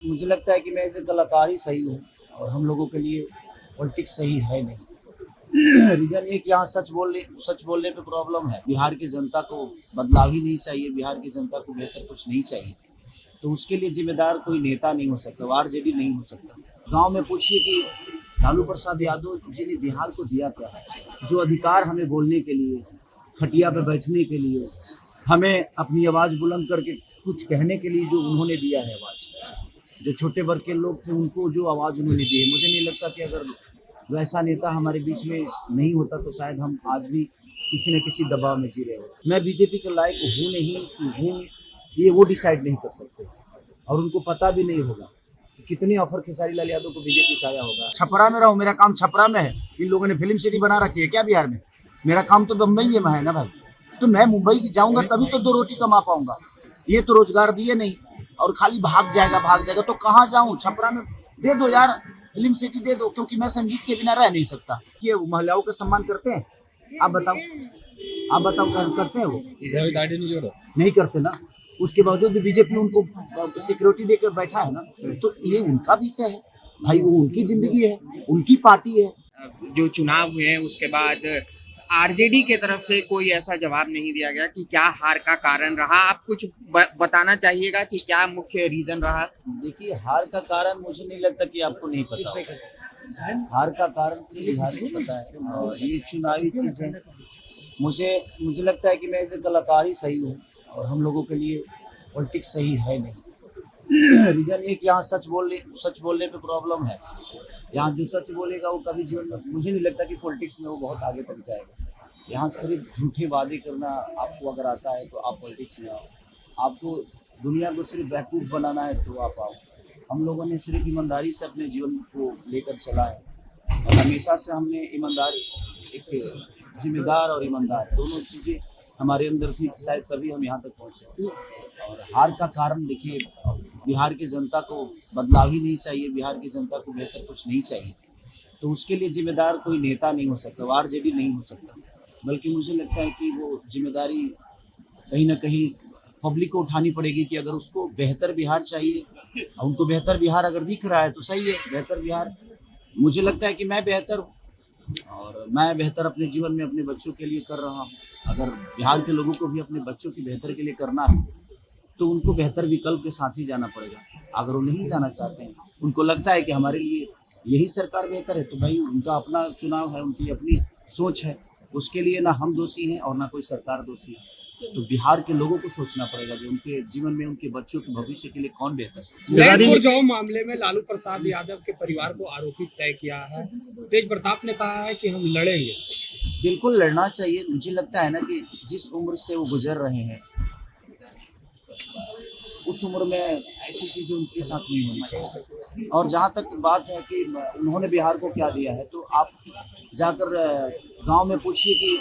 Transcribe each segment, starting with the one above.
मुझे लगता है कि मैं एज़ ए कलाकार ही सही हूँ और हम लोगों के लिए पॉलिटिक्स सही है नहीं। रीज़न ये कि यहाँ सच बोलने पे प्रॉब्लम है। बिहार की जनता को बदलाव ही नहीं चाहिए, बिहार की जनता को बेहतर कुछ नहीं चाहिए। तो उसके लिए ज़िम्मेदार कोई नेता नहीं हो सकता, वो आरजेडी नहीं हो सकता। गाँव में पूछिए कि लालू प्रसाद यादव जी ने बिहार को दिया क्या है? जो अधिकार हमें बोलने के लिए, खटिया पे बैठने के लिए, हमें अपनी आवाज़ बुलंद करके कुछ कहने के लिए जो उन्होंने दिया है आवाज़, जो छोटे वर्ग के लोग थे उनको जो आवाज़ उन्होंने दी है, मुझे नहीं लगता कि अगर वैसा नेता हमारे बीच में नहीं होता तो शायद हम आज भी किसी न किसी दबाव में जी रहे होते। मैं बीजेपी के लायक हूँ नहीं हूँ, ये वो डिसाइड नहीं कर सकते और उनको पता भी नहीं होगा कि कितने ऑफर खेसारी लाल यादव को बीजेपी से आया होगा। छपरा में रहूँ, मेरा काम छपरा में है। इन लोगों ने फिल्म सिटी बना रखी है क्या बिहार में? मेरा काम तो मुंबई में है ना भाई। तो मैं मुंबई जाऊँगा तभी तो 2 रोटी कमा पाऊंगा। ये तो रोजगार दिए नहीं और खाली भाग जाएगा तो कहाँ जाऊँ? छपरा में दे दो यार, फिल्म सिटी दे दो, क्योंकि मैं संगीत के बिना रह नहीं सकता। ये महिलाओं का सम्मान करते हैं? आप बताओ, करते हैं वो? नहीं करते ना। उसके बावजूद भी बीजेपी उनको सिक्योरिटी देकर बैठा है ना। तो ये उनका विषय है भाई, वो उनकी जिंदगी है, उनकी पार्टी है। जो चुनाव हुए हैं उसके बाद आरजेडी के तरफ से कोई ऐसा जवाब नहीं दिया गया कि क्या हार का कारण रहा। आप कुछ बताना चाहिएगा कि क्या मुख्य रीजन रहा? देखिए, हार का कारण मुझे नहीं लगता कि आपको नहीं पता होगा। हार का कारण तो बिहार को पता है और ये चुनावी चीज़ है। मुझे लगता है कि मैं एज़ ए कलाकार ही सही हूँ और हम लोगों के लिए पॉलिटिक्स सही है नहीं। रीज़न ये कि यहाँ सच बोलने पे प्रॉब्लम है। यहाँ जो सच बोलेगा वो कभी जीवन में, मुझे नहीं लगता कि पॉलिटिक्स में वो बहुत आगे तक जाएगा। यहाँ सिर्फ झूठे वादे करना आपको अगर आता है तो आप पॉलिटिक्स में आओ। आपको दुनिया को सिर्फ बेवकूफ़ बनाना है तो आप आओ। हम लोगों ने सिर्फ ईमानदारी से अपने जीवन को लेकर चला है और हमेशा से हमने एक जिम्मेदार और ईमानदार दोनों चीज़ें हमारे अंदर थी, शायद तभी हम यहाँ तक पहुँचे। और हार का कारण देखिए, बिहार की जनता को बदलाव ही नहीं चाहिए, बिहार की जनता को बेहतर कुछ नहीं चाहिए। तो उसके लिए जिम्मेदार कोई नेता नहीं हो सकता, वो आरजेडी नहीं हो सकता। बल्कि मुझे लगता है कि वो जिम्मेदारी कहीं न कहीं पब्लिक को उठानी पड़ेगी कि अगर उसको बेहतर बिहार चाहिए, उनको बेहतर बिहार अगर दिख रहा है तो सही है, बेहतर बिहार। मुझे लगता है कि मैं बेहतर हूँ और मैं बेहतर अपने जीवन में अपने बच्चों के लिए कर रहा हूँ। अगर बिहार के लोगों को भी अपने बच्चों की बेहतर के लिए करना है तो उनको बेहतर विकल्प के साथ ही जाना पड़ेगा। अगर वो नहीं जाना चाहते हैं, उनको लगता है कि हमारे लिए यही सरकार बेहतर है, तो भाई उनका अपना चुनाव है, उनकी अपनी सोच है। उसके लिए ना हम दोषी हैं और ना कोई सरकार दोषी है। तो बिहार के लोगों को सोचना पड़ेगा कि उनके जीवन में उनके बच्चों के भविष्य के लिए कौन बेहतर सोचे। लैंड फॉर जॉब मामले में लालू प्रसाद यादव के परिवार को आरोपित तय किया है। तेज प्रताप ने कहा है कि हम लड़ेंगे। बिल्कुल लड़ना चाहिए। मुझे लगता है ना कि जिस उम्र से वो गुजर रहे हैं उस उम्र में ऐसी चीज़ें उनके साथ नहीं होनी चाहिए। और जहाँ तक बात है कि उन्होंने बिहार को क्या दिया है, तो आप जाकर गांव में पूछिए कि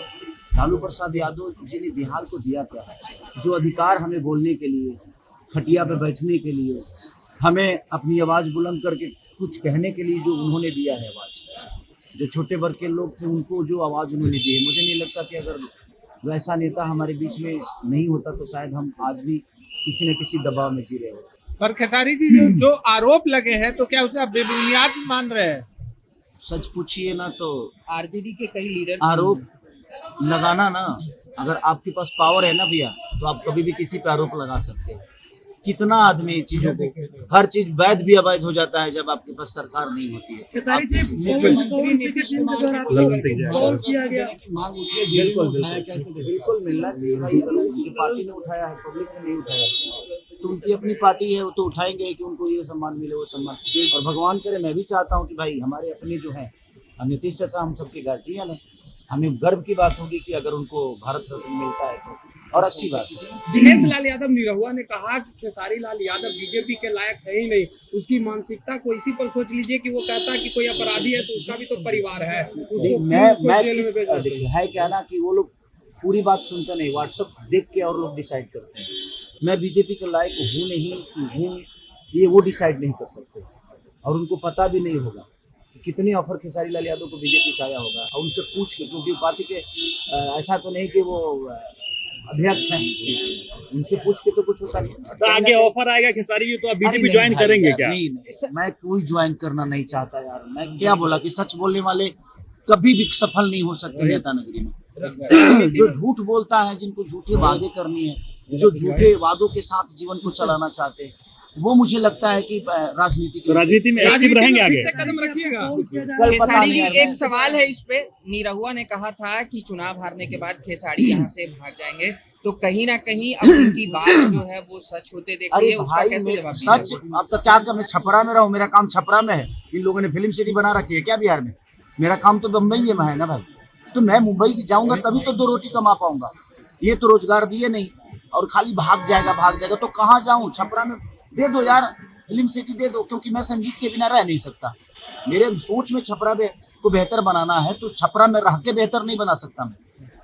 लालू प्रसाद यादव जी ने बिहार को दिया क्या है? जो अधिकार हमें बोलने के लिए, खटिया पे बैठने के लिए, हमें अपनी आवाज़ बुलंद करके कुछ कहने के लिए जो उन्होंने दिया है आवाज़, जो छोटे वर्ग के लोग थे उनको जो आवाज़ उन्होंने दी है, मुझे नहीं लगता कि अगर वैसा नेता हमारे बीच में नहीं होता तो शायद हम आज भी किसी न किसी दबाव में जी रहे होते। पर खेसारी जी जो आरोप लगे हैं तो क्या उसे आप बेबुनियाद मान रहे हैं? सच पूछिए ना तो आरजेडी के कई लीडर आरोप लगाना ना, अगर आपके पास पावर है ना भैया तो आप कभी भी किसी पे आरोप लगा सकते हैं। कितना आदमी चीजों को, हर चीज वैध भी अवैध हो जाता है जब आपके पास सरकार नहीं होती है। मुख्यमंत्री नीतीश कुमार की मांग उठी है, जेल में उठाया कैसे? बिल्कुल मिलना चाहिए भाई। अगर उनकी पार्टी ने उठाया है, पब्लिक ने नहीं उठाया, तो उनकी अपनी पार्टी है, वो तो उठाएंगे कि उनको ये सम्मान मिले, वो सम्मान। और भगवान करे, मैं भी चाहता हूँ कि भाई हमारे अपने जो है नीतीश चाचा हम सबके गार्जियन है, हमें गर्व की बात होगी कि अगर उनको भारत रत्न मिलता है तो, और अच्छी बात है। दिनेश लाल यादव निरहुआ ने कहा कि खेसारी लाल यादव बीजेपी के लायक है ही नहीं। उसकी मानसिकता को इसी पर सोच लीजिए कि वो कहता है कि कोई अपराधी है तो उसका भी तो परिवार है, है क्या ना कि वो लोग पूरी बात सुनते नहीं, व्हाट्सएप देख के और लोग डिसाइड करते हैं। मैं बीजेपी के लायक हूँ नहीं हूँ, ये वो डिसाइड नहीं कर सकते और उनको पता भी नहीं होगा कि कितने ऑफर खेसारी लाल यादव को बीजेपी से आया होगा। और उनसे पूछ के, क्योंकि पार्टी के ऐसा तो नहीं कि वो अध्यक्ष हैं, उनसे पूछ के तो कुछ होता नहीं। तो आगे ऑफर आएगा खेसारी जी तो आप अरे बीजेपी नहीं ज्वाइन भाई करेंगे यार, क्या? नहीं, मैं कोई ज्वाइन करना नहीं चाहता यार। मैं क्या बोला कि सच बोलने वाले कभी भी सफल नहीं हो सकते नेता नगरी में। जो झूठ बोलता है, जिनको झूठे वादे करनी है, जो झूठे वादों के साथ जीवन को चलाना चाहते हैं, वो मुझे लगता है कि राजनीति तो राजनीति में एक्टिव रहेंगे आगे? फिर से कदम रखिएगा। कल पता खेसारी नहीं जी यार, एक सवाल है इस पे, निरहुआ ने कहा था कि चुनाव हारने के बाद खेसारी यहाँ से भाग जाएंगे, तो कहीं ना कहीं अब उनकी बात जो है वो सच होते देख रही अरे है, उसका भाई कैसे मैं जवाब सच दीजिएगा? अब तो क्या कर, मैं छपरा में रहूं, मेरा काम छपरा में है। इन लोगों ने फिल्म सिटी बना रखी है क्या बिहार में? मेरा काम तो बम्बई में है ना भाई। तो मैं मुंबई जाऊंगा तभी तो 2 रोटी कमा पाऊंगा। ये तो रोजगार दिए नहीं और खाली भाग जाएगा तो कहाँ जाऊं? छपरा में दे दो यार, फिल्म सिटी दे दो, क्योंकि मैं संगीत के बिना रह नहीं सकता। मेरे सोच में छपरा में को बेहतर बनाना है, तो छपरा में रह के बेहतर नहीं बना सकता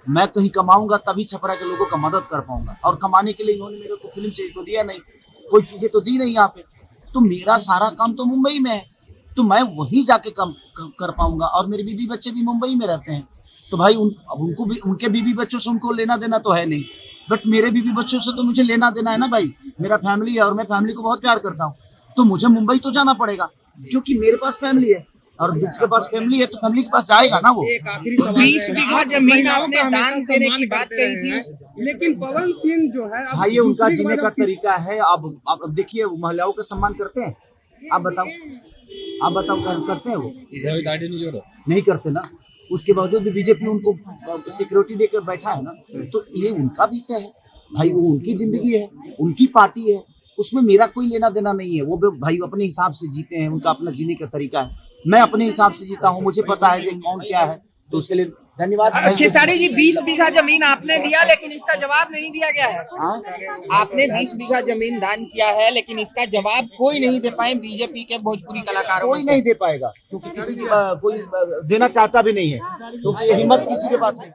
मैं कहीं कमाऊंगा तभी छपरा के लोगों का मदद कर पाऊंगा। और कमाने के लिए इन्होंने मेरे को फिल्म सिटी तो दिया नहीं, कोई चीजें तो दी नहीं यहाँ पे। तो मेरा सारा काम तो मुंबई में है, तो मैं वहीं जाके काम कर पाऊंगा। और मेरे बीवी बच्चे भी मुंबई में रहते हैं, तो भाई उनको भी, उनके बीवी बच्चों से उनको लेना देना तो है नहीं, बट मेरे बीवी बच्चों से तो मुझे लेना देना है ना भाई। मेरा फैमिली है और मैं फैमिली को बहुत प्यार करता हूँ, तो मुझे मुंबई तो जाना पड़ेगा, क्योंकि मेरे पास फैमिली है और जिसके पास फैमिली है तो फैमिली के पास जाएगा ना वो। एक आखिरी सवाल 20 है। बीघा आप जमीन महिलाओं आपने का हमेशा दान देने सम्मान की बात करते कही रहे थी। हैं, लेकिन पवन सिंह जो है अब भाई ये उनका दूसरी जीने बार का अब तरीका है। अब देखिए, वो महिलाओं का सम्मान करते हैं? आप बताओ करते हैं वो? नहीं करते ना। उसके बावजूद भी बीजेपी उनको सिक्योरिटी देकर बैठा है ना, तो ये उनका विषय है भाई, वो उनकी जिंदगी है, उनकी पार्टी है, उसमें मेरा कोई लेना देना नहीं है। वो भाई अपने हिसाब से जीते हैं, उनका अपना जीने का तरीका है। मैं अपने हिसाब से जीता हूँ, मुझे पता है कि कौन क्या है, तो उसके लिए धन्यवाद। खेसारी जी 20 बीघा जमीन आपने दिया, लेकिन इसका जवाब नहीं दिया गया है। हाँ? आपने 20 बीघा जमीन दान किया है, लेकिन इसका जवाब कोई नहीं दे पाए बीजेपी के भोजपुरी कलाकारों में कोई से। नहीं दे पाएगा, क्योंकि किसी की कोई देना चाहता भी नहीं है, तो ये हिम्मत किसी के पास नहीं।